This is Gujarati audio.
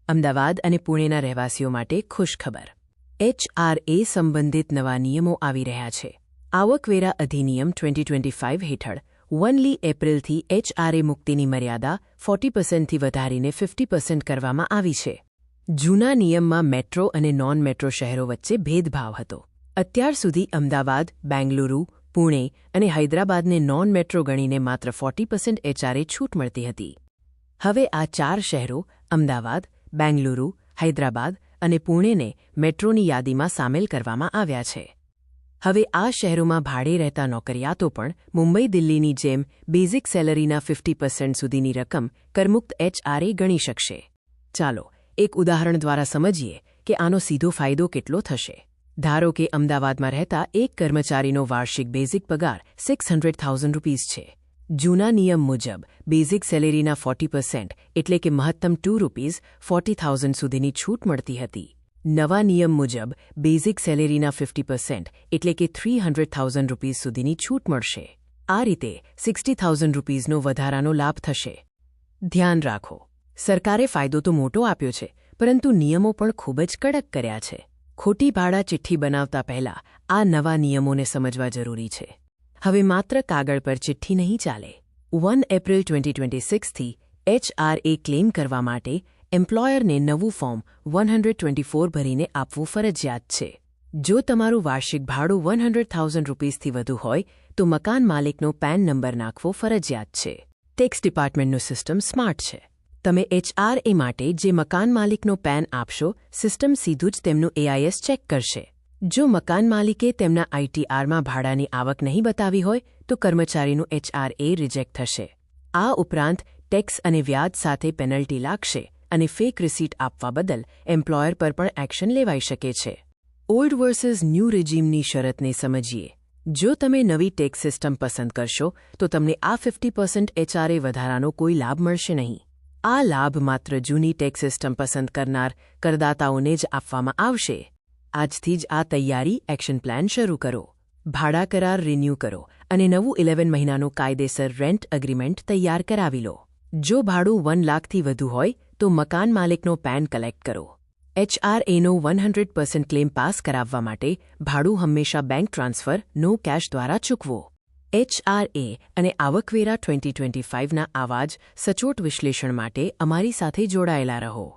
અમદાવાદ અને પુણેના રહેવાસીઓ માટે ખુશખબર. HRA સંબંધિત નવા નિયમો આવી રહ્યા છે. આવકવેરા અધિનિયમ 2025 હેઠળ 1 એપ્રિલથી HRA મુક્તિની મર્યાદા 40%થી વધારીને 50% કરવામાં આવી છે. જૂના નિયમમાં મેટ્રો અને નોન મેટ્રો શહેરો વચ્ચે ભેદભાવ હતો. અત્યાર સુધી અમદાવાદ, બેંગલુરુ, પુણે અને હૈદરાબાદને નોન મેટ્રો ગણીને માત્ર 40% HRA છૂટ મળતી હતી. હવે આ 4 શહેરો અમદાવાદ, બેંગલુરુ, હૈદરાબાદ અને પુણેને મેટ્રોની યાદીમાં સામેલ કરવામાં આવ્યા છે. હવે આ શહેરોમાં ભાડે રહેતા નોકરિયાતો પણ મુંબઈ, દિલ્હીની જેમ બેઝિક સેલરીના 50% સુધીની રકમ કરમુક્ત HRA ગણી શકશે. ચાલો એક ઉદાહરણ દ્વારા સમજીએ કે આનો સીધો ફાયદો કેટલો થશે. ધારો કે અમદાવાદમાં રહેતા એક કર્મચારીનો વાર્ષિક બેઝિક પગાર ₹600,000 છે. જૂના નિયમ મુજબ બેઝિક સેલેરીના 40% એટલે કે મહત્તમ ₹240,000 સુધીની છૂટ મળતી હતી. નવા નિયમ મુજબ બેઝિક સેલેરીના 50% એટલે કે ₹300,000 સુધીની છૂટ મળશે. આ રીતે ₹60,000નો વધારાનો લાભ થશે. ધ્યાન રાખો, સરકારે ફાયદો તો મોટો આપ્યો છે, પરંતુ નિયમો પણ ખૂબ જ કડક કર્યા છે. ખોટી ભાડા ચિઠ્ઠી બનાવતા પહેલા આ નવા નિયમોને સમજવા જરૂરી છે. હવે માત્ર કાગળ પર ચિઠ્ઠી નહીં ચાલે. 1 એપ્રિલ 2026થી HRA ક્લેમ કરવા માટે એમ્પ્લોયરને નવું ફોર્મ 124 ભરીને આપવું ફરજિયાત છે. જો તમારું વાર્ષિક ભાડું ₹100,000થી વધુ હોય તો મકાન માલિકનો પેન નંબર નાખવો ફરજિયાત છે. ટેક્સ ડિપાર્ટમેન્ટનું સિસ્ટમ સ્માર્ટ છે. તમે HRA માટે જે મકાન માલિકનો પેન આપશો, સિસ્ટમ સીધું જ તેમનું AIS ચેક કરશે. જો મકાન માલિકે તેમના ITRમાં ભાડાની આવક નહીં બતાવી હોય તો કર્મચારીનું HRA રિજેક્ટ થશે. આ ઉપરાંત ટેક્સ અને વ્યાજ સાથે પેનલ્ટી લાગશે અને ફેક રિસીટ આપવા બદલ એમ્પ્લોયર પર પણ એક્શન લેવાઈ શકે છે. ઓલ્ડ વર્સિસ ન્યૂ રેજીમની શરતને સમજીએ. જો તમે નવી ટેક્સ સિસ્ટમ પસંદ કરશો તો તમને આ 50% HRA વધારાનો કોઈ લાભ મળશે નહીં. આ લાભ માત્ર જૂની ટેક્સ સિસ્ટમ પસંદ કરનાર કરદાતાઓને જ આપવામાં આવશે. આજથી જ આ તૈયારી એક્શન પ્લાન શરૂ કરો. ભાડા કરાર રિન્યૂ કરો અને નવું 11 મહિનાનું કાયદેસર રેન્ટ અગ્રીમેન્ટ તૈયાર કરાવી લો. જો ભાડું 1 લાખથી વધુ હોય તો મકાન માલિકનો પેન કલેક્ટ કરો. HRAનો 100% ક્લેમ પાસ કરાવવા માટે ભાડું હંમેશા બેંક ટ્રાન્સફર, નો કેશ દ્વારા ચૂકવો. HRA અને આવકવેરા 2025ના આવા જ સચોટ વિશ્લેષણ માટે અમારી સાથે જોડાયેલા રહો.